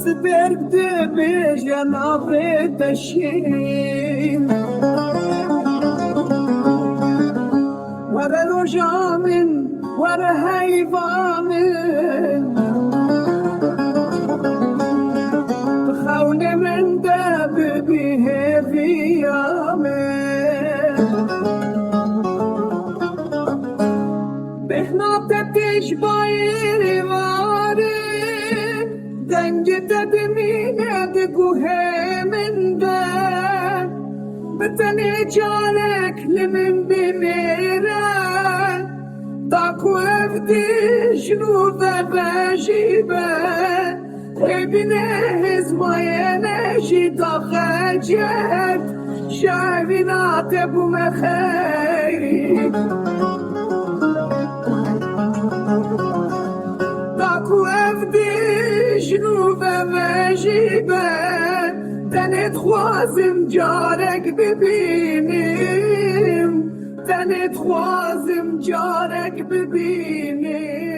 سپرده به جناب تشیم وره رجامن وره حیوامن بخون من ده ببیه بیامن بهنات تشبایی دنجت بمینه دگوه من ده بتنی جانک لمن بمیرن تاکو افدی جنوب بجیبه ببینه هزمای نشی تا خجت شعبینات بومخیری تاکو افدی جنوب بجیبه تنت خوازم جارک ببینیم تنت خوازم جارک ببینیم